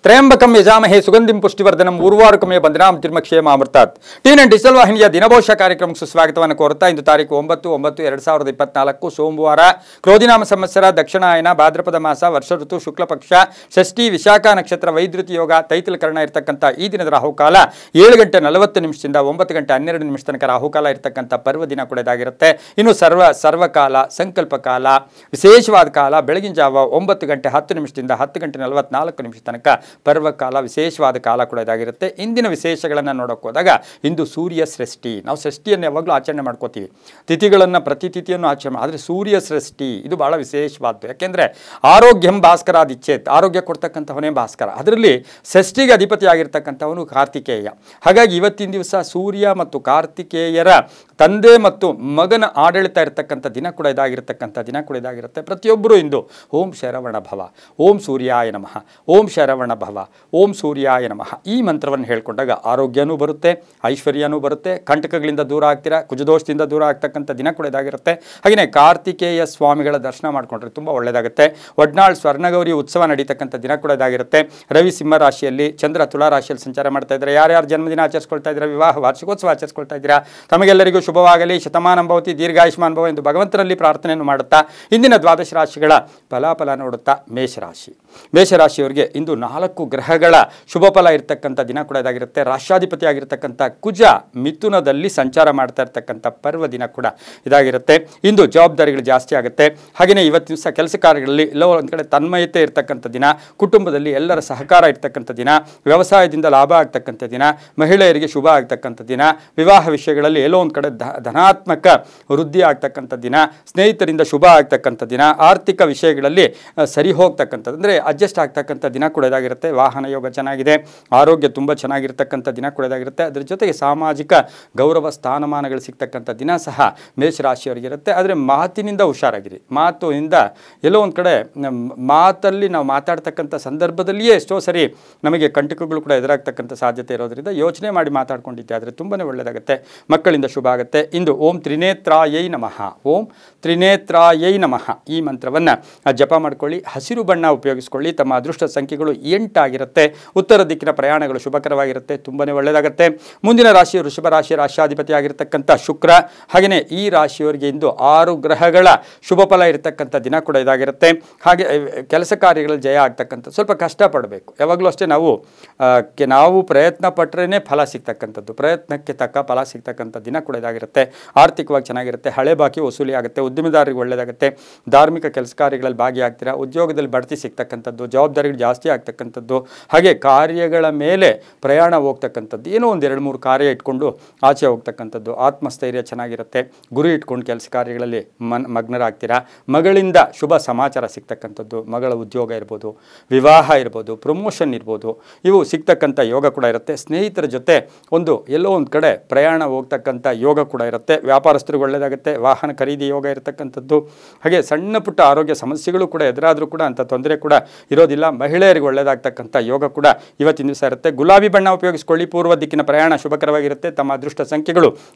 Trayambakam ಯಜಾಮಹೇ ಸುಗಂಧಿಂ ಪುಷ್ಟಿವರ್ಧನಂ ಊರ್ವಾರುಕಮೇ ಬಂಧನಾಂ ತಿರ್ಮಕ್ಷೇಮಾಮೃತಾತ್ TN digital ವಾಹಿನಿಯ ದಿನಭೋಷ ಕಾರ್ಯಕ್ರಮಕ್ಕೆ ಸುಸ್ವಾಗತವನ್ನು ಕೋರುತ್ತಾ ಇಂದು ತಾರೀಕು 9/9/2024 ಸೋಮವಾರ ಕ್ರೋಧಿನಾಮ ಸಂವತ್ಸರ ದಕ್ಷಿಣಾಯನ ಭಾದ್ರಪದ ಮಾಸ ವರ್ಷ ಋತು ಶುಕ್ಲ ಪಕ್ಷ ಷಷ್ಠಿ ವಿಶಾಖ ನಕ್ಷತ್ರ ವೈದ್ಯುತಿ ಯೋಗ ತೈತಿಲಕರಣ ಇರತಕ್ಕಂಥ ಈ ದಿನದ ರಾಹುಕಾಲ 7:40 9:12 ತನಕ ರಾಹುಕಾಲ ಇರತಕ್ಕಂಥ ಪರ್ವ ದಿನ ಕೂಡ ಇದಾಗಿರುತ್ತೆ. ಇನ್ನು ಸರ್ವಕಾಲ ಸಂಕಲ್ಪ ಕಾಲ ವಿಶೇಷವಾದ ಕಾಲ ಬೆಳಗಿನ ಜಾವ 9:10 10:44 ತನಕ ಪರ್ವಕಾಲ ವಿಶೇಷವಾದ ಕಾಲ ಕೂಡ ಇದಾಗಿರುತ್ತೆ. ಇಂದಿನ ವಿಶೇಷಗಳನ್ನು ನೋಡೋಕೆ ಹೋದಾಗ ಇಂದು ಸೂರ್ಯ ಸೃಷ್ಟಿ. ನಾವು ಸೃಷ್ಟಿಯನ್ನು ಯಾವಾಗಲೂ ಆಚರಣೆ ಮಾಡ್ಕೋತೀವಿ, ತಿಥಿಗಳನ್ನು ಪ್ರತಿ ತಿಥಿಯನ್ನು ಆಚರಣೆ ಆದರೆ ಸೂರ್ಯ ಸೃಷ್ಟಿ ಇದು ಬಹಳ ವಿಶೇಷವಾದ್ದು. ಯಾಕೆಂದರೆ ಆರೋಗ್ಯಂ ಭಾಸ್ಕರಾದಿಚ್ಛೇತ್, ಆರೋಗ್ಯ ಕೊಡ್ತಕ್ಕಂಥವನೇ ಭಾಸ್ಕರ, ಅದರಲ್ಲಿ ಷಷ್ಠಿಗೆ ಅಧಿಪತಿ ಆಗಿರ್ತಕ್ಕಂಥವನು ಕಾರ್ತಿಕೇಯ. ಹಾಗಾಗಿ ಇವತ್ತಿನ ದಿವಸ ಸೂರ್ಯ ಮತ್ತು ಕಾರ್ತಿಕೇಯರ ತಂದೆ ಮತ್ತು ಮಗನ ಆಡಳಿತ ಇರತಕ್ಕಂಥ ದಿನ ಕೂಡ ಇದಾಗಿರುತ್ತೆ. ಪ್ರತಿಯೊಬ್ಬರು ಇಂದು ಓಂ ಶರವಣ ಭವ, ಓಂ ಸೂರ್ಯಾಯ ನಮಃ, ಓಂ ಶರವಣ ಭವ, ಓಂ ಸೂರ್ಯಾಯ ನಮಃ ಈ ಮಂತ್ರವನ್ನು ಹೇಳ್ಕೊಂಡಾಗ ಆರೋಗ್ಯನೂ ಬರುತ್ತೆ, ಐಶ್ವರ್ಯನೂ ಬರುತ್ತೆ, ಕಂಟಕಗಳಿಂದ ದೂರ ಆಗ್ತೀರಾ, ಕುಜದೋಷದಿಂದ ದೂರ ಆಗ್ತಕ್ಕಂಥ ದಿನ ಕೂಡ ಇದಾಗಿರುತ್ತೆ. ಹಾಗೆಯೇ ಕಾರ್ತಿಕೇಯ ಸ್ವಾಮಿಗಳ ದರ್ಶನ ಮಾಡಿಕೊಂಡ್ರೆ ತುಂಬ ಒಳ್ಳೆಯದಾಗುತ್ತೆ. ಒಡ್ನಾಳ್ ಸ್ವರ್ಣಗೌರಿ ಉತ್ಸವ ನಡೀತಕ್ಕಂಥ ದಿನ ಕೂಡ ಇದಾಗಿರುತ್ತೆ. ರವಿ ಸಿಂಹ ರಾಶಿಯಲ್ಲಿ, ಚಂದ್ರ ತುಲಾ ರಾಶಿಯಲ್ಲಿ ಸಂಚಾರ ಮಾಡ್ತಾ ಇದ್ದಾರೆ. ಯಾರ್ಯಾರು ಜನ್ಮದಿನ ಆಚರಿಸ್ಕೊಳ್ತಾ ಇದ್ದೀರಾ, ವಿವಾಹ ವಾರ್ಷಿಕೋತ್ಸವ ಆಚರಿಸ್ಕೊಳ್ತಾ ಇದ್ದೀರಾ, ತಮಗೆಲ್ಲರಿಗೂ ಶುಭವಾಗಲಿ, ಶತಮಾನಂ ಭವತಿ, ದೀರ್ಘಾಯುಷ್ಮಾನ್ ಭವ ಎಂದು ಭಗವಂತನಲ್ಲಿ ಪ್ರಾರ್ಥನೆಯನ್ನು ಮಾಡುತ್ತಾ ಇಂದಿನ ದ್ವಾದಶ ರಾಶಿಗಳ ಫಲಾಫಲ ನೋಡುತ್ತಾ ಮೇಷರಾಶಿಯವರಿಗೆ ಇಂದು 4 ಗ್ರಹಗಳ ಶುಭ ಫಲ ಇರತಕ್ಕಂಥ ದಿನ ಕೂಡ ಇದಾಗಿರುತ್ತೆ. ರಾಷ್ಟ್ರಾಧಿಪತಿ ಆಗಿರ್ತಕ್ಕಂಥ ಕುಜ ಮಿಥುನದಲ್ಲಿ ಸಂಚಾರ ಮಾಡ್ತಾ ಇರ್ತಕ್ಕಂಥ ಪರ್ವ ದಿನ ಕೂಡ ಇದಾಗಿರುತ್ತೆ. ಇಂದು ಜವಾಬ್ದಾರಿಗಳು ಜಾಸ್ತಿ ಆಗುತ್ತೆ. ಹಾಗೆಯೇ ಇವತ್ತು ದಿವಸ ಕೆಲಸ ಕಾರ್ಯಗಳಲ್ಲಿ ಎಲ್ಲೋ ಒಂದು ಕಡೆ ತನ್ಮಯತೆ ಇರತಕ್ಕಂಥ ದಿನ, ಕುಟುಂಬದಲ್ಲಿ ಎಲ್ಲರ ಸಹಕಾರ ಇರ್ತಕ್ಕಂಥ ದಿನ, ವ್ಯವಸಾಯದಿಂದ ಲಾಭ ಆಗ್ತಕ್ಕಂಥ ದಿನ, ಮಹಿಳೆಯರಿಗೆ ಶುಭ ಆಗ್ತಕ್ಕಂಥ ದಿನ, ವಿವಾಹ ವಿಷಯಗಳಲ್ಲಿ ಎಲ್ಲೋ ಒಂದು ಕಡೆ ಧನಾತ್ಮಕ ವೃದ್ಧಿ ಆಗ್ತಕ್ಕಂಥ ದಿನ, ಸ್ನೇಹಿತರಿಂದ ಶುಭ ಆಗ್ತಕ್ಕಂಥ ದಿನ, ಆರ್ಥಿಕ ವಿಷಯಗಳಲ್ಲಿ ಸರಿ ಹೋಗ್ತಕ್ಕಂಥದ್ದು ಅಂದರೆ ಅಡ್ಜಸ್ಟ್ ಆಗ್ತಕ್ಕಂಥ ದಿನ ಕೂಡ ಇದಾಗಿರುತ್ತೆ. ವಾಹನ ಯೋಗ ಚೆನ್ನಾಗಿದೆ, ಆರೋಗ್ಯ ತುಂಬ ಚೆನ್ನಾಗಿರ್ತಕ್ಕಂಥ ದಿನ ಕೂಡ ಇದಾಗಿರುತ್ತೆ. ಅದರ ಜೊತೆಗೆ ಸಾಮಾಜಿಕ ಗೌರವ ಸ್ಥಾನಮಾನಗಳು ಸಿಗ್ತಕ್ಕಂಥ ದಿನ ಸಹ ಮೇಷರಾಶಿಯವರಿಗಿರುತ್ತೆ. ಆದರೆ ಮಾತಿನಿಂದ ಹುಷಾರಾಗಿರಿ. ಮಾತಿನಿಂದ ಎಲ್ಲೋ ಒಂದು ಕಡೆ ಮಾತಲ್ಲಿ ನಾವು ಮಾತಾಡ್ತಕ್ಕಂಥ ಸಂದರ್ಭದಲ್ಲಿಯೇ ಎಷ್ಟೋ ಸರಿ ನಮಗೆ ಕಂಟಕಗಳು ಕೂಡ ಎದುರಾಗ್ತಕ್ಕಂಥ ಸಾಧ್ಯತೆ ಇರೋದ್ರಿಂದ ಯೋಚನೆ ಮಾಡಿ ಮಾತಾಡ್ಕೊಂಡಿದ್ದೆ ಆದರೆ ತುಂಬಾ ಒಳ್ಳೆಯದಾಗುತ್ತೆ. ಮಕ್ಕಳಿಂದ ಶುಭ ಆಗುತ್ತೆ. ಇಂದು ಓಂ ತ್ರಿನೇತ್ರಾಯೈ ನಮಃ, ಓಂ ತ್ರಿನೇತ್ರಾಯೈ ನಮಃ ಈ ಮಂತ್ರವನ್ನು ಜಪ ಮಾಡ್ಕೊಳ್ಳಿ. ಹಸಿರು ಬಣ್ಣ ಉಪಯೋಗಿಸ್ಕೊಳ್ಳಿ. ತಮ್ಮ ಅದೃಷ್ಟ ಸಂಖ್ಯೆಗಳು 8 ಆಗಿರುತ್ತೆ. ಉತ್ತರ ದಿಕ್ಕಿನ ಪ್ರಯಾಣಗಳು ಶುಭಕರವಾಗಿರುತ್ತೆ, ತುಂಬಾ ಒಳ್ಳೆಯದಾಗುತ್ತೆ. ಮುಂದಿನ ರಾಶಿ ವೃಷಭ ರಾಶಿ, ರಾಷ್ಟ್ರಾಧಿಪತಿ ಆಗಿರ್ತಕ್ಕಂಥ ಶುಕ್ರ. ಹಾಗೆಯೇ ಈ ರಾಶಿಯವರಿಗೆ ಇಂದು 6 ಗ್ರಹಗಳ ಶುಭ ಫಲ ಇರತಕ್ಕಂಥ ದಿನ ಕೂಡ ಇದಾಗಿರುತ್ತೆ. ಹಾಗೆ ಕೆಲಸ ಕಾರ್ಯಗಳಲ್ಲಿ ಜಯ ಆಗ್ತಕ್ಕಂಥ ಸ್ವಲ್ಪ ಕಷ್ಟಪಡಬೇಕು. ಯಾವಾಗಲೂ ಅಷ್ಟೇ ನಾವು ಪ್ರಯತ್ನ ಪಟ್ಟರೆ ಫಲ ಸಿಗ್ತಕ್ಕಂಥದ್ದು, ಪ್ರಯತ್ನಕ್ಕೆ ತಕ್ಕ ಫಲ ಸಿಗ್ತಕ್ಕಂಥ ದಿನ ಕೂಡ ಇದಾಗಿರುತ್ತೆ. ಆರ್ಥಿಕವಾಗಿ ಚೆನ್ನಾಗಿರುತ್ತೆ. ಹಳೆ ಬಾಕಿ ವಸೂಲಿ ಆಗುತ್ತೆ. ಉದ್ಯಮಿದಾರರಿಗೆ ಒಳ್ಳೆಯದಾಗುತ್ತೆ. ಧಾರ್ಮಿಕ ಕೆಲಸ ಕಾರ್ಯಗಳಲ್ಲಿ ಭಾಗಿಯಾಗ್ತೀರಾ. ಉದ್ಯೋಗದಲ್ಲಿ ಬಡ್ತಿ ಸಿಗ್ತಕ್ಕಂಥದ್ದು, ಜವಾಬ್ದಾರಿಗಳು ಜಾಸ್ತಿ ಆಗ್ತಕ್ಕಂಥದ್ದು, ಹಾಗೆ ಕಾರ್ಯಗಳ ಮೇಲೆ ಪ್ರಯಾಣ ಹೋಗ್ತಕ್ಕಂಥದ್ದು, ಏನೋ ಒಂದು 2-3 ಕಾರ್ಯ ಇಟ್ಕೊಂಡು ಆಚೆ ಹೋಗ್ತಕ್ಕಂಥದ್ದು, ಆತ್ಮಸ್ಥೈರ್ಯ ಚೆನ್ನಾಗಿರುತ್ತೆ. ಗುರಿ ಇಟ್ಕೊಂಡು ಕೆಲಸ ಕಾರ್ಯಗಳಲ್ಲಿ ಮಗ್ನರಾಗ್ತೀರಾ. ಮಗಳಿಂದ ಶುಭ ಸಮಾಚಾರ ಸಿಗ್ತಕ್ಕಂಥದ್ದು, ಮಗಳ ಉದ್ಯೋಗ ಇರ್ಬೋದು, ವಿವಾಹ ಇರ್ಬೋದು, ಪ್ರಮೋಷನ್ ಇರ್ಬೋದು, ಇವು ಸಿಗ್ತಕ್ಕಂಥ ಯೋಗ ಕೂಡ ಇರುತ್ತೆ. ಸ್ನೇಹಿತರ ಜೊತೆ ಎಲ್ಲೋ ಒಂದು ಕಡೆ ಪ್ರಯಾಣ ಹೋಗ್ತಕ್ಕಂಥ ಯೋಗ ಕೂಡ ಇರುತ್ತೆ. ವ್ಯಾಪಾರಸ್ಥರಿಗೆ ಒಳ್ಳೆಯದಾಗುತ್ತೆ. ವಾಹನ ಖರೀದಿ ಯೋಗ ಇರತಕ್ಕಂಥದ್ದು. ಹಾಗೆ ಸಣ್ಣ ಪುಟ್ಟ ಆರೋಗ್ಯ ಸಮಸ್ಯೆಗಳು ಕೂಡ ಎದುರಾದರೂ ಕೂಡ ಅಂಥ ತೊಂದರೆ ಕೂಡ ಇರೋದಿಲ್ಲ. ಮಹಿಳೆಯರಿಗೆ ಒಳ್ಳೆಯದಾಗ್ತಕ್ಕಂಥ ಯೋಗ ಕೂಡ ಇವತ್ತಿನ ದಿವಸ ಇರುತ್ತೆ. ಗುಲಾಬಿ ಬಣ್ಣ ಉಪಯೋಗಿಸ್ಕೊಳ್ಳಿ. ಪೂರ್ವ ದಿಕ್ಕಿನ ಪ್ರಯಾಣ ಶುಭಕರವಾಗಿರುತ್ತೆ. ತಮ್ಮ ಅದೃಷ್ಟ ಸಂಖ್ಯೆಗಳು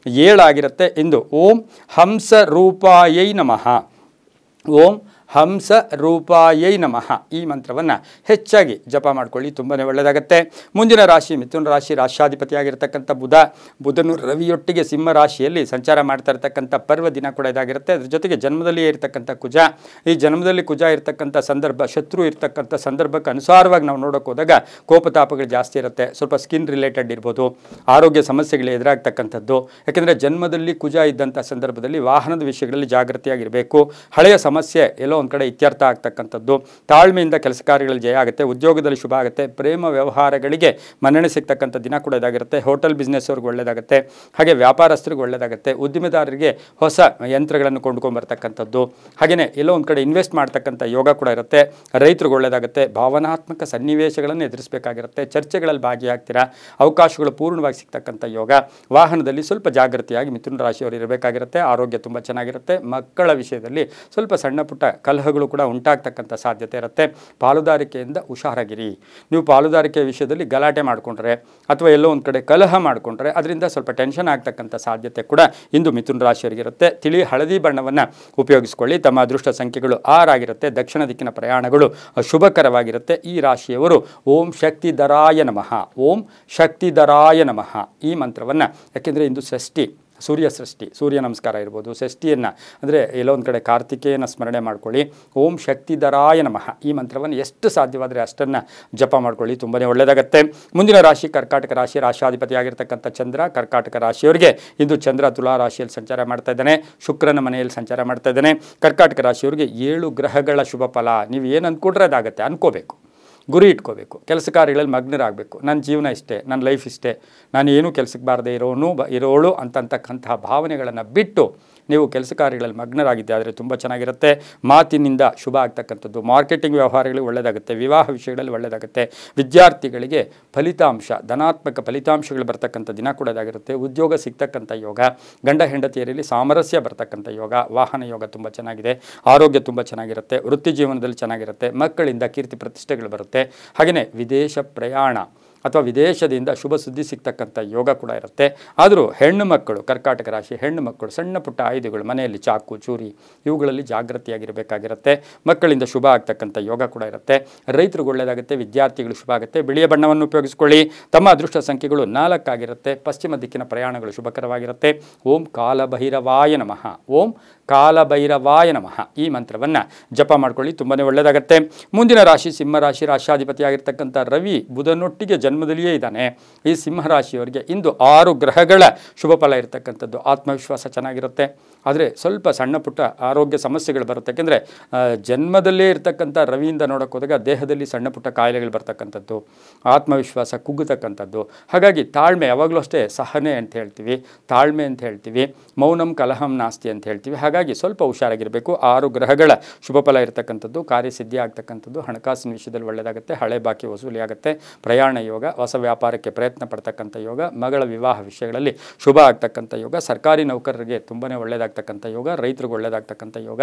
7 ಆಗಿರುತ್ತೆ. ಇಂದು ಓಂ ಹಂಸ ರೂಪಾಯೈ ನಮಃ, ಓಂ ಹಂಸ ರೂಪಾಯೈ ನಮಃ ಈ ಮಂತ್ರವನ್ನು ಹೆಚ್ಚಾಗಿ ಜಪ ಮಾಡ್ಕೊಳ್ಳಿ, ತುಂಬಾ ಒಳ್ಳೆಯದಾಗುತ್ತೆ. ಮುಂದಿನ ರಾಶಿ ಮಿಥುನ ರಾಶಿ, ರಾಷ್ಟ್ರಾಧಿಪತಿ ಆಗಿರತಕ್ಕಂಥ ಬುಧನು ರವಿಯೊಟ್ಟಿಗೆ ಸಿಂಹ ರಾಶಿಯಲ್ಲಿ ಸಂಚಾರ ಮಾಡ್ತಾ ಇರತಕ್ಕಂಥ ಪರ್ವ ದಿನ ಕೂಡ ಇದಾಗಿರುತ್ತೆ. ಅದ್ರ ಜೊತೆಗೆ ಜನ್ಮದಲ್ಲಿಯೇ ಇರತಕ್ಕಂಥ ಕುಜ, ಈ ಜನ್ಮದಲ್ಲಿ ಕುಜ ಇರತಕ್ಕಂಥ ಸಂದರ್ಭ, ಶತ್ರು ಇರತಕ್ಕಂಥ ಸಂದರ್ಭಕ್ಕೆ ಅನುಸಾರವಾಗಿ ನಾವು ನೋಡೋಕೆ ಹೋದಾಗ ಕೋಪತಾಪಗಳು ಜಾಸ್ತಿ ಇರುತ್ತೆ. ಸ್ವಲ್ಪ ಸ್ಕಿನ್ ರಿಲೇಟೆಡ್ ಇರ್ಬೋದು, ಆರೋಗ್ಯ ಸಮಸ್ಯೆಗಳು ಎದುರಾಗ್ತಕ್ಕಂಥದ್ದು. ಯಾಕೆಂದರೆ ಜನ್ಮದಲ್ಲಿ ಕುಜ ಇದ್ದಂಥ ಸಂದರ್ಭದಲ್ಲಿ ವಾಹನದ ವಿಷಯಗಳಲ್ಲಿ ಜಾಗೃತಿಯಾಗಿರಬೇಕು. ಹಳೆಯ ಸಮಸ್ಯೆ ಎಲ್ಲೋ ಒಂದು ಕಡೆ ಇತ್ಯರ್ಥ ಆಗ್ತಕ್ಕಂಥದ್ದು. ತಾಳ್ಮೆಯಿಂದ ಕೆಲಸ ಕಾರ್ಯಗಳಲ್ಲಿ ಜಯ ಆಗುತ್ತೆ. ಉದ್ಯೋಗದಲ್ಲಿ ಶುಭ ಆಗುತ್ತೆ. ಪ್ರೇಮ ವ್ಯವಹಾರಗಳಿಗೆ ಮನ್ನಣೆ ಸಿಗ್ತಕ್ಕಂಥ ದಿನ ಕೂಡ ಇದಾಗಿರುತ್ತೆ. ಹೋಟೆಲ್ ಬಿಸ್ನೆಸ್ ಅವ್ರಿಗೆ ಒಳ್ಳೆಯದಾಗುತ್ತೆ. ಹಾಗೆ ವ್ಯಾಪಾರಸ್ಥರಿಗೆ ಒಳ್ಳೆಯದಾಗುತ್ತೆ. ಉದ್ಯಮಿದಾರರಿಗೆ ಹೊಸ ಯಂತ್ರಗಳನ್ನು ಕೊಂಡ್ಕೊಂಡ್ಬರ್ತಕ್ಕಂಥದ್ದು. ಹಾಗೆಯೇ ಎಲ್ಲೋ ಒಂದು ಕಡೆ ಇನ್ವೆಸ್ಟ್ ಮಾಡ್ತಕ್ಕಂಥ ಯೋಗ ಕೂಡ ಇರುತ್ತೆ. ರೈತರಿಗೆ ಒಳ್ಳೆಯದಾಗುತ್ತೆ. ಭಾವನಾತ್ಮಕ ಸನ್ನಿವೇಶಗಳನ್ನು ಎದುರಿಸಬೇಕಾಗಿರುತ್ತೆ. ಚರ್ಚೆಗಳಲ್ಲಿ ಭಾಗಿಯಾಗ್ತೀರಾ. ಅವಕಾಶಗಳು ಪೂರ್ಣವಾಗಿ ಸಿಗ್ತಕ್ಕಂಥ ಯೋಗ. ವಾಹನದಲ್ಲಿ ಸ್ವಲ್ಪ ಜಾಗೃತಿಯಾಗಿ ಮಿಥುನ ರಾಶಿಯವರು ಇರಬೇಕಾಗಿರುತ್ತೆ. ಆರೋಗ್ಯ ತುಂಬ ಚೆನ್ನಾಗಿರುತ್ತೆ. ಮಕ್ಕಳ ವಿಷಯದಲ್ಲಿ ಸ್ವಲ್ಪ ಸಣ್ಣ ಪುಟ್ಟ ಕಲಹಗಳು ಕೂಡ ಉಂಟಾಗ್ತಕ್ಕಂಥ ಸಾಧ್ಯತೆ ಇರುತ್ತೆ. ಪಾಲುದಾರಿಕೆಯಿಂದ ಹುಷಾರಾಗಿರಿ. ನೀವು ಪಾಲುದಾರಿಕೆ ವಿಷಯದಲ್ಲಿ ಗಲಾಟೆ ಮಾಡಿಕೊಂಡ್ರೆ ಅಥವಾ ಎಲ್ಲೋ ಒಂದು ಕಡೆ ಕಲಹ ಮಾಡಿಕೊಂಡ್ರೆ ಅದರಿಂದ ಸ್ವಲ್ಪ ಟೆನ್ಷನ್ ಆಗ್ತಕ್ಕಂಥ ಸಾಧ್ಯತೆ ಕೂಡ ಇಂದು ಮಿಥುನ ರಾಶಿಯವರಿಗಿರುತ್ತೆ. ತಿಳಿ ಹಳದಿ ಬಣ್ಣವನ್ನು ಉಪಯೋಗಿಸ್ಕೊಳ್ಳಿ. ತಮ್ಮ ಅದೃಷ್ಟ ಸಂಖ್ಯೆಗಳು 6 ಆಗಿರುತ್ತೆ. ದಕ್ಷಿಣ ದಿಕ್ಕಿನ ಪ್ರಯಾಣಗಳು ಶುಭಕರವಾಗಿರುತ್ತೆ. ಈ ರಾಶಿಯವರು ಓಂ ಶಕ್ತಿಧರಾಯ ನಮಃ, ಓಂ ಶಕ್ತಿಧರಾಯ ನಮಃ ಈ ಮಂತ್ರವನ್ನು, ಯಾಕೆಂದರೆ ಇಂದು ಷಷ್ಠಿ, ಸೂರ್ಯ ಸೃಷ್ಟಿ, ಸೂರ್ಯ ನಮಸ್ಕಾರ ಇರ್ಬೋದು, ಷಷ್ಠಿಯನ್ನು ಅಂದರೆ ಎಲ್ಲೋ ಒಂದು ಕಡೆ ಕಾರ್ತಿಕೇಯನ ಸ್ಮರಣೆ ಮಾಡ್ಕೊಳ್ಳಿ. ಓಂ ಶಕ್ತಿಧರಾಯ ನಮಃ ಈ ಮಂತ್ರವನ್ನು ಎಷ್ಟು ಸಾಧ್ಯವಾದರೆ ಅಷ್ಟನ್ನು ಜಪ ಮಾಡ್ಕೊಳ್ಳಿ, ತುಂಬಾ ಒಳ್ಳೆಯದಾಗುತ್ತೆ. ಮುಂದಿನ ರಾಶಿ ಕರ್ಕಾಟಕ ರಾಶಿ. ರಾಶಾಧಿಪತಿಯಾಗಿರ್ತಕ್ಕಂಥ ಚಂದ್ರ ಕರ್ಕಾಟಕ ರಾಶಿಯವರಿಗೆ ಇಂದು ಚಂದ್ರ ತುಲಾ ರಾಶಿಯಲ್ಲಿ ಸಂಚಾರ ಮಾಡ್ತಾ ಇದ್ದಾನೆ. ಶುಕ್ರನ ಮನೆಯಲ್ಲಿ ಸಂಚಾರ ಮಾಡ್ತಾ ಇದ್ದಾನೆ. ಕರ್ಕಾಟಕ ರಾಶಿಯವರಿಗೆ 7 ಗ್ರಹಗಳ ಶುಭ ಫಲ. ನೀವು ಏನು ಅಂದ್ಕೊಂಡ್ರೆ ಅದಾಗತ್ತೆ. ಅನ್ಕೋಬೇಕು, ಗುರಿ ಇಟ್ಕೋಬೇಕು, ಕೆಲಸ ಕಾರ್ಯಗಳಲ್ಲಿ ಮಗ್ನರಾಗಬೇಕು. ನನ್ನ ಜೀವನ ಇಷ್ಟೇ, ನನ್ನ ಲೈಫ್ ಇಷ್ಟೇ, ನಾನು ಏನೂ ಕೆಲಸಕ್ಕೆ ಬಾರದೆ ಇರೋಳು ಅಂತಕ್ಕಂತಹ ಭಾವನೆಗಳನ್ನು ಬಿಟ್ಟು ನೀವು ಕೆಲಸ ಕಾರ್ಯಗಳಲ್ಲಿ ಮಗ್ನರಾಗಿದ್ದೆ ಆದರೆ ತುಂಬ ಚೆನ್ನಾಗಿರುತ್ತೆ. ಮಾತಿನಿಂದ ಶುಭ ಆಗ್ತಕ್ಕಂಥದ್ದು, ಮಾರ್ಕೆಟಿಂಗ್ ವ್ಯವಹಾರಗಳಿಗೆ ಒಳ್ಳೆಯದಾಗುತ್ತೆ, ವಿವಾಹ ವಿಷಯಗಳಲ್ಲಿ ಒಳ್ಳೆಯದಾಗುತ್ತೆ. ವಿದ್ಯಾರ್ಥಿಗಳಿಗೆ ಫಲಿತಾಂಶ, ಧನಾತ್ಮಕ ಫಲಿತಾಂಶಗಳು ಬರ್ತಕ್ಕಂಥ ದಿನ ಕೂಡ ಇದಾಗಿರುತ್ತೆ. ಉದ್ಯೋಗ ಸಿಗ್ತಕ್ಕಂಥ ಯೋಗ, ಗಂಡ ಹೆಂಡತಿಯರಲ್ಲಿ ಸಾಮರಸ್ಯ ಬರ್ತಕ್ಕಂಥ ಯೋಗ, ವಾಹನ ಯೋಗ ತುಂಬ ಚೆನ್ನಾಗಿದೆ. ಆರೋಗ್ಯ ತುಂಬ ಚೆನ್ನಾಗಿರುತ್ತೆ. ವೃತ್ತಿ ಜೀವನದಲ್ಲಿ ಚೆನ್ನಾಗಿರುತ್ತೆ. ಮಕ್ಕಳಿಂದ ಕೀರ್ತಿ ಪ್ರತಿಷ್ಠೆಗಳು ಬರುತ್ತೆ. ಹಾಗೆಯೇ ವಿದೇಶ ಪ್ರಯಾಣ ಅಥವಾ ವಿದೇಶದಿಂದ ಶುಭ ಸುದ್ದಿ ಸಿಗ್ತಕ್ಕಂಥ ಯೋಗ ಕೂಡ ಇರುತ್ತೆ. ಆದರೂ ಹೆಣ್ಣು ಮಕ್ಕಳು, ಕರ್ಕಾಟಕ ರಾಶಿ ಹೆಣ್ಣು ಮಕ್ಕಳು ಸಣ್ಣ ಪುಟ್ಟ ಆಯುಧಗಳು ಮನೆಯಲ್ಲಿ ಚಾಕು ಚೂರಿ ಇವುಗಳಲ್ಲಿ ಜಾಗೃತಿಯಾಗಿರಬೇಕಾಗಿರುತ್ತೆ. ಮಕ್ಕಳಿಂದ ಶುಭ ಆಗ್ತಕ್ಕಂಥ ಯೋಗ ಕೂಡ ಇರುತ್ತೆ. ರೈತರಿಗೆ ಒಳ್ಳೆಯದಾಗುತ್ತೆ. ವಿದ್ಯಾರ್ಥಿಗಳು ಶುಭ ಆಗುತ್ತೆ. ಬಿಳಿಯ ಬಣ್ಣವನ್ನು ಉಪಯೋಗಿಸ್ಕೊಳ್ಳಿ. ತಮ್ಮ ಅದೃಷ್ಟ ಸಂಖ್ಯೆಗಳು 4 ಆಗಿರುತ್ತೆ. ಪಶ್ಚಿಮ ದಿಕ್ಕಿನ ಪ್ರಯಾಣಗಳು ಶುಭಕರವಾಗಿರುತ್ತೆ. ಓಂ ಕಾಲಭೈರವಾಯ ನಮಃ, ಓಂ ಕಾಲಭೈರವಾಯ ನಮಃ ಈ ಮಂತ್ರವನ್ನು ಜಪ ಮಾಡ್ಕೊಳ್ಳಿ, ತುಂಬಾ ಒಳ್ಳೆಯದಾಗುತ್ತೆ. ಮುಂದಿನ ರಾಶಿ ಸಿಂಹರಾಶಿ. ರಾಶಾಧಿಪತಿಯಾಗಿರ್ತಕ್ಕಂಥ ರವಿ ಬುಧನೊಟ್ಟಿಗೆ ಜನ್ಮದಲ್ಲಿಯೇ ಇದ್ದಾನೆ. ಈ ಸಿಂಹರಾಶಿಯವರಿಗೆ ಇಂದು 6 ಗ್ರಹಗಳ ಶುಭ ಫಲ ಇರತಕ್ಕಂಥದ್ದು. ಆತ್ಮವಿಶ್ವಾಸ ಚೆನ್ನಾಗಿರುತ್ತೆ. ಆದರೆ ಸ್ವಲ್ಪ ಸಣ್ಣ ಪುಟ್ಟ ಆರೋಗ್ಯ ಸಮಸ್ಯೆಗಳು ಬರುತ್ತೆ. ಯಾಕೆಂದರೆ ಜನ್ಮದಲ್ಲೇ ಇರತಕ್ಕಂಥ ರವಿಯಿಂದ ನೋಡೋಕೆ ಹೋದಾಗ ದೇಹದಲ್ಲಿ ಸಣ್ಣ ಪುಟ್ಟ ಕಾಯಿಲೆಗಳು ಬರ್ತಕ್ಕಂಥದ್ದು, ಆತ್ಮವಿಶ್ವಾಸ ಕುಗ್ಗತಕ್ಕಂಥದ್ದು. ಹಾಗಾಗಿ ತಾಳ್ಮೆ, ಯಾವಾಗಲೂ ಅಷ್ಟೇ ಸಹನೆ ಅಂತ ಹೇಳ್ತೀವಿ, ತಾಳ್ಮೆ ಅಂತ ಹೇಳ್ತೀವಿ, ಮೌನಂ ಕಲಹಂ ನಾಸ್ತಿ ಅಂತ ಹೇಳ್ತೀವಿ. ಹಾಗಾಗಿ ಸ್ವಲ್ಪ ಹುಷಾರಾಗಿರಬೇಕು. 6 ಗ್ರಹಗಳ ಶುಭ ಫಲ ಇರತಕ್ಕಂಥದ್ದು. ಕಾರ್ಯಸಿದ್ಧಿ ಆಗ್ತಕ್ಕಂಥದ್ದು. ಹಣಕಾಸಿನ ವಿಷಯದಲ್ಲಿ ಒಳ್ಳೆಯದಾಗುತ್ತೆ. ಹಳೆ ಬಾಕಿ ವಸೂಲಿ ಆಗುತ್ತೆ. ಪ್ರಯಾಣ ಯೋಗ, ಹೊಸ ವ್ಯಾಪಾರಕ್ಕೆ ಪ್ರಯತ್ನ ಪಡ್ತಕ್ಕಂಥ ಯೋಗ, ಮಗಳ ವಿವಾಹ ವಿಷಯಗಳಲ್ಲಿ ಶುಭ ಆಗ್ತಕ್ಕಂಥ ಯೋಗ, ಸರ್ಕಾರಿ ನೌಕರರಿಗೆ ತುಂಬಾ ಒಳ್ಳೆಯದಾಗ್ತಕ್ಕಂಥ ಯೋಗ, ರೈತರಿಗೆ ಒಳ್ಳೆಯದಾಗ್ತಕ್ಕಂಥ ಯೋಗ,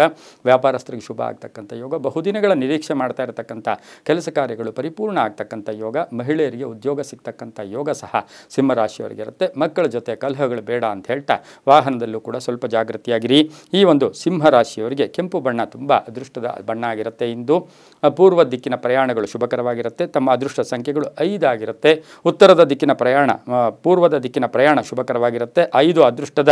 ವ್ಯಾಪಾರಸ್ಥರಿಗೆ ಶುಭ ಆಗ್ತಕ್ಕಂಥ ಯೋಗ, ಬಹುದಿನಗಳ ನಿರೀಕ್ಷೆ ಮಾಡ್ತಾ ಇರತಕ್ಕಂಥ ಕೆಲಸ ಕಾರ್ಯಗಳು ಪರಿಪೂರ್ಣ ಆಗ್ತಕ್ಕಂಥ ಯೋಗ, ಮಹಿಳೆಯರಿಗೆ ಉದ್ಯೋಗ ಸಿಗ್ತಕ್ಕಂಥ ಯೋಗ ಸಹ ಸಿಂಹರಾಶಿಯವರಿಗೆ ಇರುತ್ತೆ. ಮಕ್ಕಳ ಜೊತೆ ಕಲಹಗಳು ಬೇಡ ಅಂತ ಹೇಳ್ತಾ ವಾಹನದಲ್ಲೂ ಕೂಡ ಸ್ವಲ್ಪ ಜಾಗೃತಿಯಾಗಿರಿ. ಈ ಒಂದು ಸಿಂಹರಾಶಿಯವರಿಗೆ ಕೆಂಪು ಬಣ್ಣ ತುಂಬ ಅದೃಷ್ಟದ ಬಣ್ಣ ಆಗಿರುತ್ತೆ. ಇಂದು ಪೂರ್ವ ದಿಕ್ಕಿನ ಪ್ರಯಾಣಗಳು ಶುಭಕರವಾಗಿರುತ್ತೆ. ತಮ್ಮ ಅದೃಷ್ಟ ಸಂಖ್ಯೆಗಳು 5 ಆಗಿರುತ್ತೆ. ಉತ್ತರದ ದಿಕ್ಕಿನ ಪ್ರಯಾಣ, ಪೂರ್ವದ ದಿಕ್ಕಿನ ಪ್ರಯಾಣ ಶುಭಕರವಾಗಿರುತ್ತೆ. 5 ಅದೃಷ್ಟದ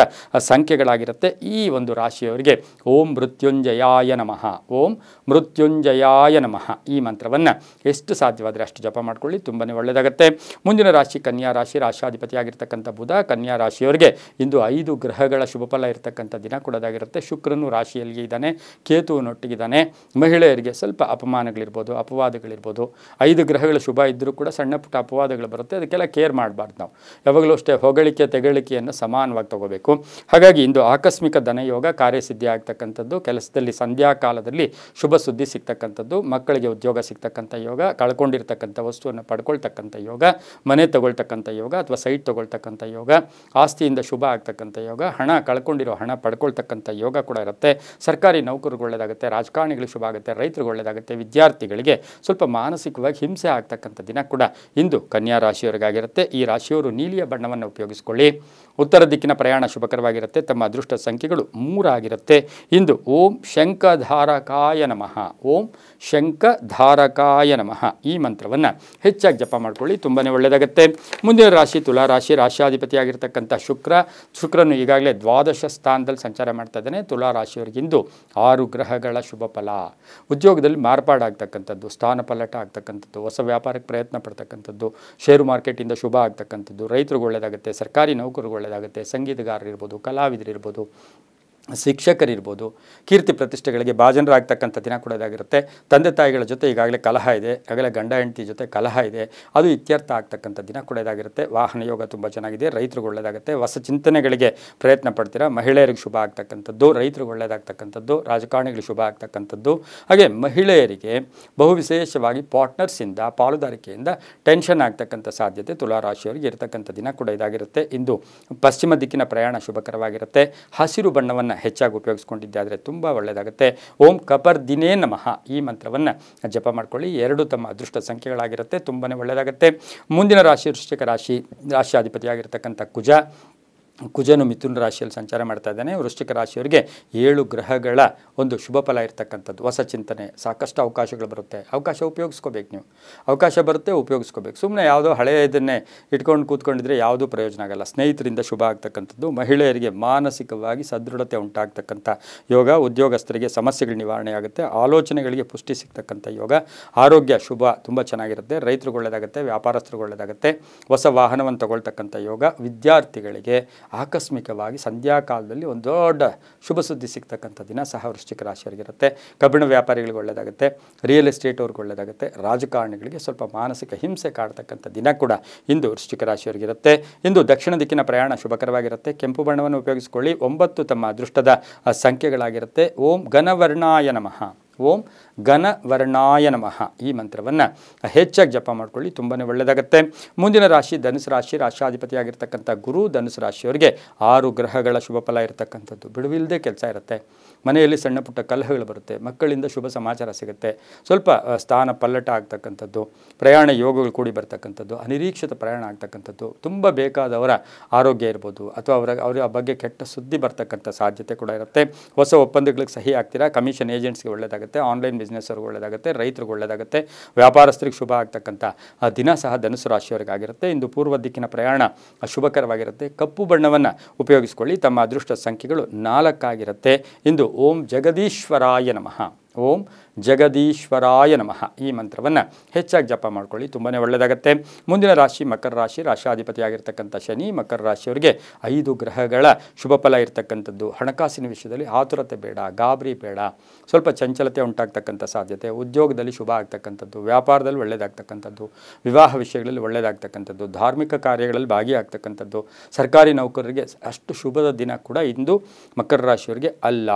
ಸಂಖ್ಯೆಗಳಾಗಿರುತ್ತೆ. ಈ ಒಂದು ರಾಶಿಯವರಿಗೆ ಓಂ ಮೃತ್ಯುಂಜಯಾಯ ನಮಃ, ಓಂ ಮೃತ್ಯುಂಜಯಾಯ ನಮಃ ಈ ಮಂತ್ರವನ್ನು ಎಷ್ಟು ಸಾಧ್ಯವಾದರೆ ಅಷ್ಟು ಜಪ ಮಾಡ್ಕೊಳ್ಳಿ, ತುಂಬಾ ಒಳ್ಳೆಯದಾಗುತ್ತೆ. ಮುಂದಿನ ರಾಶಿ ಕನ್ಯಾ ರಾಶಿ. ರಾಶಾಧಿಪತಿಯಾಗಿರ್ತಕ್ಕಂಥ ಬುಧ ಕನ್ಯಾ ರಾಶಿಯವರಿಗೆ ಇಂದು 5 ಗ್ರಹಗಳ ಶುಭ ಫಲ ಇರತಕ್ಕಂಥ ದಿನ ಕೊಡೋದಾಗಿರುತ್ತೆ. ಶುಕ್ರನು ರಾಶಿಯಲ್ಲಿ ಇದ್ದಾನೆ, ಕೇತುವಿನೊಟ್ಟಿಗಿದ್ದಾನೆ. ಮಹಿಳೆಯರಿಗೆ ಸ್ವಲ್ಪ ಅಪಮಾನಗಳಿರ್ಬೋದು, ಅಪವಾದಗಳಿರ್ಬೋದು. 5 ಗ್ರಹಗಳ ಶುಭ ಇದ್ದರೂ ಕೂಡ ಸಣ್ಣ ಪುಟ್ಟ ಅಪವಾದಗಳು ಬರುತ್ತೆ. ಅದಕ್ಕೆಲ್ಲ ಕೇರ್ ಮಾಡಬಾರ್ದು. ನಾವು ಯಾವಾಗಲೂ ಅಷ್ಟೇ ಹೊಗಳಿಕೆ ತೆಗಳಿಕೆಯನ್ನು ಸಮಾನವಾಗಿ ತಗೋಬೇಕು. ಹಾಗಾಗಿ ಇಂದು ಆಕಸ್ಮಿಕ ಧನಯೋಗ, ಕಾರ್ಯಸಿದ್ಧಿ ಆಗ್ತಕ್ಕಂಥದ್ದು, ಕೆಲಸದಲ್ಲಿ ಸಂಧ್ಯಾ ಕಾಲದಲ್ಲಿ ಶುಭ ಸುದ್ದಿ ಸಿಗ್ತಕ್ಕಂಥದ್ದು, ಮಕ್ಕಳಿಗೆ ಉದ್ಯೋಗ ಸಿಗ್ತಕ್ಕಂಥ ಯೋಗ, ಕಳ್ಕೊಂಡಿರ್ತಕ್ಕಂಥ ವಸ್ತುವನ್ನು ಪಡ್ಕೊಳ್ತಕ್ಕಂಥ ಯೋಗ, ಮನೆ ತಗೊಳ್ತಕ್ಕಂಥ ಯೋಗ ಅಥವಾ ಸೈಟ್ ತಗೊಳ್ತಕ್ಕಂಥ ಯೋಗ, ಆಸ್ತಿಯಿಂದ ಶುಭ ಆಗ್ತಕ್ಕಂಥ ಯೋಗ, ಹಣ ಕಳ್ಕೊಂಡಿರೋ ಹಣ ಪಡ್ಕೊಳ್ತಕ್ಕಂಥ ಯೋಗ ಕೂಡ ಇರುತ್ತೆ. ಸರ್ಕಾರಿ ನೌಕರಿಗೆ ಒಳ್ಳೆಯದಾಗುತ್ತೆ. ರಾಜಕಾರಣಿಗಳಿಗೆ ಶುಭ ಆಗುತ್ತೆ. ರೈತರಿಗೆ ಒಳ್ಳೆಯದಾಗುತ್ತೆ. ವಿದ್ಯಾರ್ಥಿಗಳಿಗೆ ಸ್ವಲ್ಪ ಮಾನಸಿಕವಾಗಿ ಹಿಂಸೆ ಆಗ್ತಕ್ಕಂಥ ದಿನ ಕೂಡ ಇಂದು ಕನ್ಯಾ ರಾಶಿಯವರಿಗಾಗಿರುತ್ತೆ. ಈ ರಾಶಿಯವರು ನೀಲಿಯ ಬಣ್ಣವನ್ನು ಉಪಯೋಗಿಸಿಕೊಳ್ಳಿ. ಉತ್ತರ ದಿಕ್ಕಿನ ಪ್ರಯಾಣ ಶುಭಕರವಾಗಿರುತ್ತೆ. ತಮ್ಮ ಅದೃಷ್ಟ ಸಂಖ್ಯೆಗಳು 3 ಆಗಿರುತ್ತೆ. ಇಂದು ಓಂ ಶಂಖಧಾರಕಾಯ ನಮಃ, ಓಂ ಶಂಖಧಾರಕಾಯ ನಮಃ ಈ ಮಂತ್ರವನ್ನು ಹೆಚ್ಚಾಗಿ ಜಪ ಮಾಡ್ಕೊಳ್ಳಿ, ತುಂಬಾ ಒಳ್ಳೆಯದಾಗುತ್ತೆ. ಮುಂದಿನ ರಾಶಿ ತುಲಾ ರಾಶಿ. ರಾಶಿಯಾಧಿಪತಿಯಾಗಿರ್ತಕ್ಕಂಥ ಶುಕ್ರನು ಈಗಾಗಲೇ ದ್ವಾದಶ ಸ್ಥಾನದಲ್ಲಿ ಸಂಚಾರ ಮಾಡ್ತಾ ಇದ್ದಾನೆ. ತುಲಾ ರಾಶಿಯವರಿಗಿಂದು 6 ಗ್ರಹಗಳ ಶುಭ ಫಲ. ಉದ್ಯೋಗದಲ್ಲಿ ಮಾರ್ಪಾಡಾಗ್ತಕ್ಕಂಥದ್ದು, ಸ್ಥಾನ ಪಲ್ಲಟ ಆಗ್ತಕ್ಕಂಥದ್ದು, ಹೊಸ ವ್ಯಾಪಾರಕ್ಕೆ ಪ್ರಯತ್ನ ಪಡ್ತಕ್ಕಂಥದ್ದು, ಶೇರು ಮಾರ್ಕೆಟಿಂದ ಶುಭ ಆಗ್ತಕ್ಕಂಥದ್ದು, ರೈತರಿಗೆ ಒಳ್ಳೆಯದಾಗುತ್ತೆ. ಸರ್ಕಾರಿ ನೌಕರಿಗೆ ಒಳ್ಳೆಯದಾಗುತ್ತೆ. ಸಂಗೀತಗಾರರಿರ್ಬೋದು, ಕಲಾವಿದರಿರ್ಬೋದು, ಶಿಕ್ಷಕರಿರ್ಬೋದು, ಕೀರ್ತಿ ಪ್ರತಿಷ್ಠೆಗಳಿಗೆ ಭಾಜನರಾಗ್ತಕ್ಕಂಥ ದಿನ ಕೂಡ ಇದಾಗಿರುತ್ತೆ. ತಂದೆ ತಾಯಿಗಳ ಜೊತೆ ಈಗಾಗಲೇ ಕಲಹ ಇದೆ, ಈಗಾಗಲೇ ಗಂಡ ಹೆಂಡತಿ ಜೊತೆ ಕಲಹ ಇದೆ, ಅದು ಇತ್ಯರ್ಥ ಆಗ್ತಕ್ಕಂಥ ದಿನ ಕೂಡ ಇದಾಗಿರುತ್ತೆ. ವಾಹನ ಯೋಗ ತುಂಬ ಚೆನ್ನಾಗಿದೆ. ರೈತರಿಗೆ ಒಳ್ಳೆಯದಾಗುತ್ತೆ. ಹೊಸ ಚಿಂತನೆಗಳಿಗೆ ಪ್ರಯತ್ನ ಪಡ್ತೀರಾ. ಮಹಿಳೆಯರಿಗೆ ಶುಭ ಆಗ್ತಕ್ಕಂಥದ್ದು, ರೈತರಿಗೆ ಒಳ್ಳೆಯದಾಗ್ತಕ್ಕಂಥದ್ದು, ರಾಜಕಾರಣಿಗಳಿಗೆ ಶುಭ ಆಗ್ತಕ್ಕಂಥದ್ದು. ಹಾಗೆ ಮಹಿಳೆಯರಿಗೆ ಬಹು ವಿಶೇಷವಾಗಿ ಪಾರ್ಟ್ನರ್ಸಿಂದ, ಪಾಲುದಾರಿಕೆಯಿಂದ ಟೆನ್ಷನ್ ಆಗ್ತಕ್ಕಂಥ ಸಾಧ್ಯತೆ ತುಲಾರಾಶಿಯವರಿಗೆ ಇರತಕ್ಕಂಥ ದಿನ ಕೂಡ ಇದಾಗಿರುತ್ತೆ. ಇಂದು ಪಶ್ಚಿಮ ದಿಕ್ಕಿನ ಪ್ರಯಾಣ ಶುಭಕರವಾಗಿರುತ್ತೆ. ಹಸಿರು ಬಣ್ಣವನ್ನು ಮಂತ್ರವನ್ನು ಹೆಚ್ಚಾಗಿ ಉಪಯೋಗಿಸ್ಕೊಂಡಿದ್ದಾದರೆ ತುಂಬ ಒಳ್ಳೆಯದಾಗುತ್ತೆ. ಓಂ ಕಪರ್ದಿನೇ ನಮಃ ಈ ಮಂತ್ರವನ್ನು ಜಪ ಮಾಡ್ಕೊಳ್ಳಿ. 2 ತಮ್ಮ ಅದೃಷ್ಟ ಸಂಖ್ಯೆಗಳಾಗಿರುತ್ತೆ, ತುಂಬಾ ಒಳ್ಳೆಯದಾಗುತ್ತೆ. ಮುಂದಿನ ರಾಶಿ ವೃಶ್ಚಿಕ ರಾಶಿ. ರಾಶಿಯಾಧಿಪತಿಯಾಗಿರ್ತಕ್ಕಂಥ ಕುಜನು ಮಿಥುನ ರಾಶಿಯಲ್ಲಿ ಸಂಚಾರ ಮಾಡ್ತಾ ಇದ್ದಾನೆ. ವೃಶ್ಚಿಕ ರಾಶಿಯವರಿಗೆ 7 ಗ್ರಹಗಳ ಒಂದು ಶುಭ ಫಲ ಇರತಕ್ಕಂಥದ್ದು. ಹೊಸ ಚಿಂತನೆ, ಸಾಕಷ್ಟು ಅವಕಾಶಗಳು ಬರುತ್ತೆ. ಅವಕಾಶ ಉಪಯೋಗಿಸ್ಕೋಬೇಕು. ನೀವು ಅವಕಾಶ ಬರುತ್ತೆ, ಉಪಯೋಗಿಸ್ಕೋಬೇಕು. ಸುಮ್ಮನೆ ಯಾವುದೋ ಹಳೆಯದನ್ನೇ ಇಟ್ಕೊಂಡು ಕೂತ್ಕೊಂಡಿದ್ರೆ ಯಾವುದೂ ಪ್ರಯೋಜನ ಆಗಲ್ಲ. ಸ್ನೇಹಿತರಿಂದ ಶುಭ ಆಗ್ತಕ್ಕಂಥದ್ದು, ಮಹಿಳೆಯರಿಗೆ ಮಾನಸಿಕವಾಗಿ ಸದೃಢತೆ ಉಂಟಾಗ್ತಕ್ಕಂಥ ಯೋಗ, ಉದ್ಯೋಗಸ್ಥರಿಗೆ ಸಮಸ್ಯೆಗಳ ನಿವಾರಣೆ ಆಗುತ್ತೆ, ಆಲೋಚನೆಗಳಿಗೆ ಪುಷ್ಟಿ ಸಿಗ್ತಕ್ಕಂಥ ಯೋಗ, ಆರೋಗ್ಯ ಶುಭ ತುಂಬ ಚೆನ್ನಾಗಿರುತ್ತೆ, ರೈತರಿಗೆ ಒಳ್ಳೆಯದಾಗುತ್ತೆ, ವ್ಯಾಪಾರಸ್ಥರಿಗೆ ಒಳ್ಳೆಯದಾಗುತ್ತೆ, ಹೊಸ ವಾಹನವನ್ನು ತಗೊಳ್ತಕ್ಕಂಥ ಯೋಗ, ವಿದ್ಯಾರ್ಥಿಗಳಿಗೆ ಆಕಸ್ಮಿಕವಾಗಿ ಸಂಧ್ಯಾಕಾಲದಲ್ಲಿ ಒಂದು ದೊಡ್ಡ ಶುಭ ಸುದ್ದಿ ಸಿಗ್ತಕ್ಕಂಥ ದಿನ ಸಹ ವೃಶ್ಚಿಕ ರಾಶಿಯವರಿಗಿರುತ್ತೆ. ಕಬ್ಬಿಣ ವ್ಯಾಪಾರಿಗಳಿಗೆ ಒಳ್ಳೆಯದಾಗುತ್ತೆ, ರಿಯಲ್ ಎಸ್ಟೇಟ್ ಅವ್ರಿಗೆ ಒಳ್ಳೆಯದಾಗುತ್ತೆ, ರಾಜಕಾರಣಿಗಳಿಗೆ ಸ್ವಲ್ಪ ಮಾನಸಿಕ ಹಿಂಸೆ ಕಾಡ್ತಕ್ಕಂಥ ದಿನ ಕೂಡ ಇಂದು ವೃಶ್ಚಿಕ ರಾಶಿಯವರಿಗಿರುತ್ತೆ. ಇಂದು ದಕ್ಷಿಣ ದಿಕ್ಕಿನ ಪ್ರಯಾಣ ಶುಭಕರವಾಗಿರುತ್ತೆ. ಕೆಂಪು ಬಣ್ಣವನ್ನು ಉಪಯೋಗಿಸಿಕೊಳ್ಳಿ. 9 ತಮ್ಮ ಅದೃಷ್ಟದ ಸಂಖ್ಯೆಗಳಾಗಿರುತ್ತೆ. ಓಂ ಘನವರ್ಣಾಯ ನಮಃ. ಓಂ ಘನವರ್ಣಾಯ ನಮಃ ಈ ಮಂತ್ರವನ್ನು ಹೆಚ್ಚಾಗಿ ಜಪ ಮಾಡ್ಕೊಳ್ಳಿ, ತುಂಬಾ ಒಳ್ಳೆಯದಾಗುತ್ತೆ. ಮುಂದಿನ ರಾಶಿ ಧನುಸು ರಾಶಿ. ರಾಶಿಯಾಧಿಪತಿಯಾಗಿರ್ತಕ್ಕಂಥ ಗುರು ಧನುಸು ರಾಶಿಯವರಿಗೆ 6 ಗ್ರಹಗಳ ಶುಭ ಫಲ ಇರತಕ್ಕಂಥದ್ದು. ಬಿಡುವಿಲ್ಲದೆ ಕೆಲಸ ಇರುತ್ತೆ, ಮನೆಯಲ್ಲಿ ಸಣ್ಣ ಪುಟ್ಟ ಕಲಹಗಳು ಬರುತ್ತೆ, ಮಕ್ಕಳಿಂದ ಶುಭ ಸಮಾಚಾರ ಸಿಗುತ್ತೆ, ಸ್ವಲ್ಪ ಸ್ಥಾನ ಪಲ್ಲಟ ಆಗ್ತಕ್ಕಂಥದ್ದು, ಪ್ರಯಾಣ ಯೋಗಗಳು ಕೂಡಿ ಬರ್ತಕ್ಕಂಥದ್ದು, ಅನಿರೀಕ್ಷಿತ ಪ್ರಯಾಣ ಆಗ್ತಕ್ಕಂಥದ್ದು, ತುಂಬ ಬೇಕಾದವರ ಆರೋಗ್ಯ ಇರ್ಬೋದು ಅಥವಾ ಅವರ ಬಗ್ಗೆ ಕೆಟ್ಟ ಸುದ್ದಿ ಬರ್ತಕ್ಕಂಥ ಸಾಧ್ಯತೆ ಕೂಡ ಇರುತ್ತೆ. ಹೊಸ ಒಪ್ಪಂದಗಳಿಗೆ ಸಹಿ ಆಗ್ತೀರಾ. ಕಮಿಷನ್ ಏಜೆಂಟ್ಸ್ಗೆ ಒಳ್ಳೆಯದಾಗುತ್ತೆ, ಆನ್ಲೈನ್ ಬಿಸ್ನೆಸ್ ಅವ್ರಿಗೆ ಒಳ್ಳೆಯದಾಗುತ್ತೆ, ರೈತರಿಗೆ ಒಳ್ಳೆಯದಾಗುತ್ತೆ, ವ್ಯಾಪಾರಸ್ಥರಿಗೆ ಶುಭ ಆಗ್ತಕ್ಕಂಥ ದಿನ ಸಹ ಧನುಸು ರಾಶಿಯವರಿಗಾಗಿರುತ್ತೆ. ಇಂದು ಪೂರ್ವ ದಿಕ್ಕಿನ ಪ್ರಯಾಣ ಶುಭಕರವಾಗಿರುತ್ತೆ. ಕಪ್ಪು ಬಣ್ಣವನ್ನು ಉಪಯೋಗಿಸಿಕೊಳ್ಳಿ. ತಮ್ಮ ಅದೃಷ್ಟ ಸಂಖ್ಯೆಗಳು 4 ಆಗಿರುತ್ತೆ. ಇಂದು ಓಂ ಜಗದೀಶ್ವರಾಯ ನಮಃ. ಓಂ ಜಗದೀಶ್ವರಾಯ ನಮಃ ಈ ಮಂತ್ರವನ್ನು ಹೆಚ್ಚಾಗಿ ಜಪ ಮಾಡ್ಕೊಳ್ಳಿ, ತುಂಬಾ ಒಳ್ಳೆಯದಾಗುತ್ತೆ. ಮುಂದಿನ ರಾಶಿ ಮಕರ ರಾಶಿ. ರಾಶಿಯಾಧಿಪತಿಯಾಗಿರ್ತಕ್ಕಂಥ ಶನಿ ಮಕರ ರಾಶಿಯವರಿಗೆ 5 ಗ್ರಹಗಳ ಶುಭ ಫಲ ಇರತಕ್ಕಂಥದ್ದು. ಹಣಕಾಸಿನ ವಿಷಯದಲ್ಲಿ ಆತುರತೆ ಬೇಡ, ಗಾಬರಿ ಬೇಡ, ಸ್ವಲ್ಪ ಚಂಚಲತೆ ಉಂಟಾಗ್ತಕ್ಕಂಥ ಸಾಧ್ಯತೆ, ಉದ್ಯೋಗದಲ್ಲಿ ಶುಭ ಆಗ್ತಕ್ಕಂಥದ್ದು, ವ್ಯಾಪಾರದಲ್ಲಿ ಒಳ್ಳೆಯದಾಗ್ತಕ್ಕಂಥದ್ದು, ವಿವಾಹ ವಿಷಯಗಳಲ್ಲಿ ಒಳ್ಳೆಯದಾಗ್ತಕ್ಕಂಥದ್ದು, ಧಾರ್ಮಿಕ ಕಾರ್ಯಗಳಲ್ಲಿ ಭಾಗಿಯಾಗ್ತಕ್ಕಂಥದ್ದು, ಸರ್ಕಾರಿ ನೌಕರರಿಗೆ ಅಷ್ಟು ಶುಭದ ದಿನ ಕೂಡ ಇಂದು ಮಕರ ರಾಶಿಯವರಿಗೆ ಅಲ್ಲ.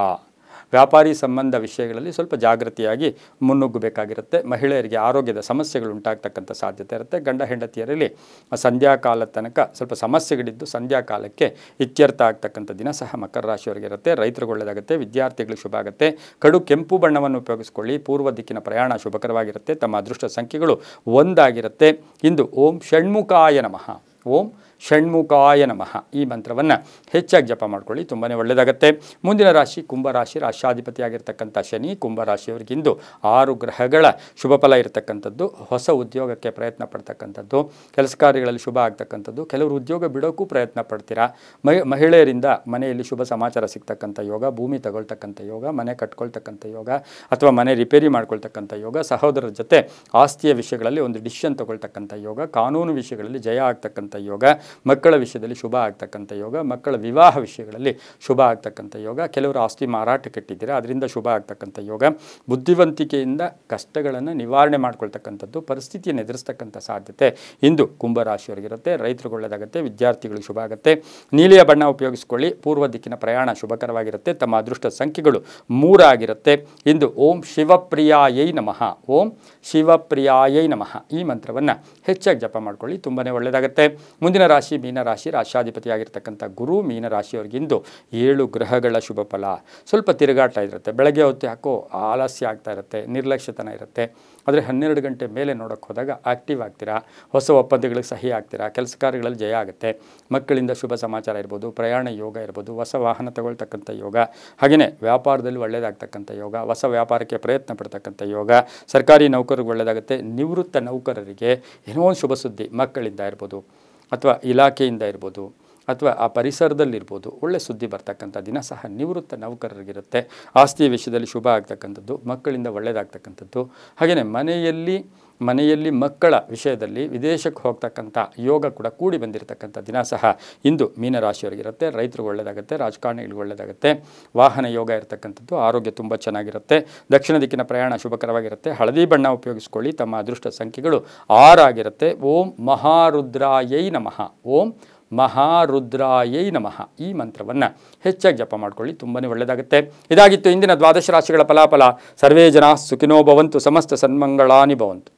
ವ್ಯಾಪಾರಿ ಸಂಬಂಧ ವಿಷಯಗಳಲ್ಲಿ ಸ್ವಲ್ಪ ಜಾಗೃತಿಯಾಗಿ ಮುನ್ನುಗ್ಗಬೇಕಾಗಿರುತ್ತೆ. ಮಹಿಳೆಯರಿಗೆ ಆರೋಗ್ಯದ ಸಮಸ್ಯೆಗಳು ಉಂಟಾಗ್ತಕ್ಕಂಥ ಸಾಧ್ಯತೆ ಇರುತ್ತೆ. ಗಂಡ ಹೆಂಡತಿಯರಲ್ಲಿ ಸಂಧ್ಯಾಕಾಲದ ತನಕ ಸ್ವಲ್ಪ ಸಮಸ್ಯೆಗಳಿದ್ದು ಸಂಧ್ಯಾಕಾಲಕ್ಕೆ ಇತ್ಯರ್ಥ ಆಗ್ತಕ್ಕಂಥ ದಿನ ಸಹ ಮಕರ ರಾಶಿಯವರಿಗಿರುತ್ತೆ. ರೈತರಿಗೆ ಒಳ್ಳೆಯದಾಗುತ್ತೆ, ವಿದ್ಯಾರ್ಥಿಗಳಿಗೆ ಶುಭ ಆಗುತ್ತೆ. ಕಡು ಕೆಂಪು ಬಣ್ಣವನ್ನು ಉಪಯೋಗಿಸಿಕೊಳ್ಳಿ. ಪೂರ್ವ ದಿಕ್ಕಿನ ಪ್ರಯಾಣ ಶುಭಕರವಾಗಿರುತ್ತೆ. ತಮ್ಮ ಅದೃಷ್ಟ ಸಂಖ್ಯೆಗಳು 1 ಆಗಿರುತ್ತೆ. ಇಂದು ಓಂ ಷಣ್ಮುಖಾಯ ನಮಃ. ಓಂ ಷಣ್ಮುಖಾಯ ನಮಃ ಈ ಮಂತ್ರವನ್ನು ಹೆಚ್ಚಾಗಿ ಜಪ ಮಾಡ್ಕೊಳ್ಳಿ, ತುಂಬಾ ಒಳ್ಳೆಯದಾಗುತ್ತೆ. ಮುಂದಿನ ರಾಶಿ ಕುಂಭರಾಶಿ. ರಾಶಿಯಾಧಿಪತಿಯಾಗಿರ್ತಕ್ಕಂಥ ಶನಿ ಕುಂಭರಾಶಿಯವರಿಗಿಂದು 6 ಗ್ರಹಗಳ ಶುಭ ಫಲ ಇರತಕ್ಕಂಥದ್ದು. ಹೊಸ ಉದ್ಯೋಗಕ್ಕೆ ಪ್ರಯತ್ನ ಪಡ್ತಕ್ಕಂಥದ್ದು, ಕೆಲಸ ಕಾರ್ಯಗಳಲ್ಲಿ ಶುಭ ಆಗ್ತಕ್ಕಂಥದ್ದು, ಕೆಲವರು ಉದ್ಯೋಗ ಬಿಡೋಕ್ಕೂ ಪ್ರಯತ್ನ ಪಡ್ತೀರಾ. ಮಹಿಳೆಯರಿಂದ ಮನೆಯಲ್ಲಿ ಶುಭ ಸಮಾಚಾರ ಸಿಗ್ತಕ್ಕಂಥ ಯೋಗ, ಭೂಮಿ ತಗೊಳ್ತಕ್ಕಂಥ ಯೋಗ, ಮನೆ ಕಟ್ಕೊಳ್ತಕ್ಕಂಥ ಯೋಗ ಅಥವಾ ಮನೆ ರಿಪೇರಿ ಮಾಡ್ಕೊಳ್ತಕ್ಕಂಥ ಯೋಗ, ಸಹೋದರರ ಜೊತೆ ಆಸ್ತಿಯ ವಿಷಯಗಳಲ್ಲಿ ಒಂದು ಡಿಸಿಷನ್ ತಗೊಳ್ತಕ್ಕಂಥ ಯೋಗ, ಕಾನೂನು ವಿಷಯಗಳಲ್ಲಿ ಜಯ ಆಗ್ತಕ್ಕಂಥ ಯೋಗ, ಮಕ್ಕಳ ವಿಷಯದಲ್ಲಿ ಶುಭ ಆಗ್ತಕ್ಕಂಥ ಯೋಗ, ಮಕ್ಕಳ ವಿವಾಹ ವಿಷಯಗಳಲ್ಲಿ ಶುಭ ಆಗ್ತಕ್ಕಂಥ ಯೋಗ, ಕೆಲವರು ಆಸ್ತಿ ಮಾರಾಟಕ್ಕೆ ಇಟ್ಟಿದ್ದೀರಾ ಅದರಿಂದ ಶುಭ ಆಗ್ತಕ್ಕಂಥ ಯೋಗ, ಬುದ್ಧಿವಂತಿಕೆಯಿಂದ ಕಷ್ಟಗಳನ್ನು ನಿವಾರಣೆ ಮಾಡ್ಕೊಳ್ತಕ್ಕಂಥದ್ದು, ಪರಿಸ್ಥಿತಿಯನ್ನು ಎದುರಿಸ್ತಕ್ಕಂಥ ಸಾಧ್ಯತೆ ಇಂದು ಕುಂಭರಾಶಿಯವರಿಗಿರುತ್ತೆ. ರೈತರಿಗೆ ಒಳ್ಳೆಯದಾಗುತ್ತೆ, ವಿದ್ಯಾರ್ಥಿಗಳಿಗೆ ಶುಭ ಆಗುತ್ತೆ. ನೀಲಿಯ ಬಣ್ಣ ಉಪಯೋಗಿಸಿಕೊಳ್ಳಿ. ಪೂರ್ವ ದಿಕ್ಕಿನ ಪ್ರಯಾಣ ಶುಭಕರವಾಗಿರುತ್ತೆ. ತಮ್ಮ ಅದೃಷ್ಟ ಸಂಖ್ಯೆಗಳು 3 ಆಗಿರುತ್ತೆ. ಇಂದು ಓಂ ಶಿವಪ್ರಿಯಾಯೈ ನಮಃ. ಓಂ ಶಿವಪ್ರಿಯಾಯೈ ನಮಃ ಈ ಮಂತ್ರವನ್ನು ಹೆಚ್ಚಾಗಿ ಜಪ ಮಾಡ್ಕೊಳ್ಳಿ, ತುಂಬಾ ಒಳ್ಳೆಯದಾಗುತ್ತೆ. ಮುಂದಿನ ರಾಶಿ ಮೀನರಾಶಿ. ರಾಶಿಯಾಧಿಪತಿಯಾಗಿರ್ತಕ್ಕಂಥ ಗುರು ಮೀನರಾಶಿಯವರಿಗಿಂದು 7 ಗ್ರಹಗಳ ಶುಭ ಫಲ. ಸ್ವಲ್ಪ ತಿರುಗಾಟ ಇರುತ್ತೆ, ಬೆಳಗ್ಗೆ ಹೊತ್ತು ಯಾಕೋ ಆಲಸ್ಯ ಆಗ್ತಾ ಇರುತ್ತೆ, ನಿರ್ಲಕ್ಷ್ಯತನ ಇರುತ್ತೆ. ಆದರೆ 12 ಗಂಟೆ ಮೇಲೆ ನೋಡೋಕ್ಕೆ ಹೋದಾಗ ಆ್ಯಕ್ಟಿವ್ ಆಗ್ತೀರಾ, ಹೊಸ ಒಪ್ಪಂದಗಳಿಗೆ ಸಹಿ ಆಗ್ತೀರಾ, ಕೆಲಸ ಕಾರ್ಯಗಳಲ್ಲಿ ಜಯ ಆಗುತ್ತೆ, ಮಕ್ಕಳಿಂದ ಶುಭ ಸಮಾಚಾರ ಇರ್ಬೋದು, ಪ್ರಯಾಣ ಯೋಗ ಇರ್ಬೋದು, ಹೊಸ ವಾಹನ ತಗೊಳ್ತಕ್ಕಂಥ ಯೋಗ, ಹಾಗೆಯೇ ವ್ಯಾಪಾರದಲ್ಲಿ ಒಳ್ಳೆಯದಾಗ್ತಕ್ಕಂಥ ಯೋಗ, ಹೊಸ ವ್ಯಾಪಾರಕ್ಕೆ ಪ್ರಯತ್ನ ಪಡ್ತಕ್ಕಂಥ ಯೋಗ, ಸರ್ಕಾರಿ ನೌಕರರಿಗೆ ಒಳ್ಳೆಯದಾಗುತ್ತೆ. ನಿವೃತ್ತ ನೌಕರರಿಗೆ ಏನೋ ಒಂದು ಶುಭ ಸುದ್ದಿ ಮಕ್ಕಳಿಂದ ಇರ್ಬೋದು ಅಥವಾ ಇಲಾಖೆಯಿಂದ ಇರ್ಬೋದು ಅಥವಾ ಆ ಪರಿಸರದಲ್ಲಿರ್ಬೋದು ಒಳ್ಳೆ ಸುದ್ದಿ ಬರ್ತಕ್ಕಂಥ ದಿನ ಸಹ ನಿವೃತ್ತ ನೌಕರರಿಗಿರುತ್ತೆ. ಆಸ್ತಿಯ ವಿಷಯದಲ್ಲಿ ಶುಭ ಆಗ್ತಕ್ಕಂಥದ್ದು, ಮಕ್ಕಳಿಂದ ಒಳ್ಳೆಯದಾಗ್ತಕ್ಕಂಥದ್ದು, ಹಾಗೆಯೇ ಮನೆಯಲ್ಲಿ ಮಕ್ಕಳ ವಿಷಯದಲ್ಲಿ ವಿದೇಶಕ್ಕೆ ಹೋಗ್ತಕ್ಕಂಥ ಯೋಗ ಕೂಡ ಕೂಡಿ ಬಂದಿರತಕ್ಕಂಥ ದಿನ ಸಹ ಇಂದು ಮೀನರಾಶಿಯವರಿಗಿರುತ್ತೆ. ರೈತರಿಗೆ ಒಳ್ಳೆಯದಾಗುತ್ತೆ, ರಾಜಕಾರಣಿಗಳಿಗೆ ಒಳ್ಳೆಯದಾಗುತ್ತೆ, ವಾಹನ ಯೋಗ ಇರತಕ್ಕಂಥದ್ದು, ಆರೋಗ್ಯ ತುಂಬ ಚೆನ್ನಾಗಿರುತ್ತೆ. ದಕ್ಷಿಣ ದಿಕ್ಕಿನ ಪ್ರಯಾಣ ಶುಭಕರವಾಗಿರುತ್ತೆ. ಹಳದಿ ಬಣ್ಣ ಉಪಯೋಗಿಸ್ಕೊಳ್ಳಿ. ತಮ್ಮ ಅದೃಷ್ಟ ಸಂಖ್ಯೆಗಳು 6 ಆಗಿರುತ್ತೆ. ಓಂ ಮಹಾರುದ್ರಾಯೈ ನಮಃ. ಓಂ ಮಹಾರುದ್ರಾಯೈ ನಮಃ ಈ ಮಂತ್ರವನ್ನು ಹೆಚ್ಚಾಗಿ ಜಪ ಮಾಡ್ಕೊಳ್ಳಿ, ತುಂಬಾ ಒಳ್ಳೆಯದಾಗುತ್ತೆ. ಇದಾಗಿತ್ತು ಇಂದಿನ 12 ರಾಶಿಗಳ ಫಲಾಫಲ. ಸರ್ವೇ ಜನಾಃ ಸುಖಿನೋ ಭವಂತು, ಸಮಸ್ತ ಸನ್ಮಂಗಳಾನಿ ಭವಂತು.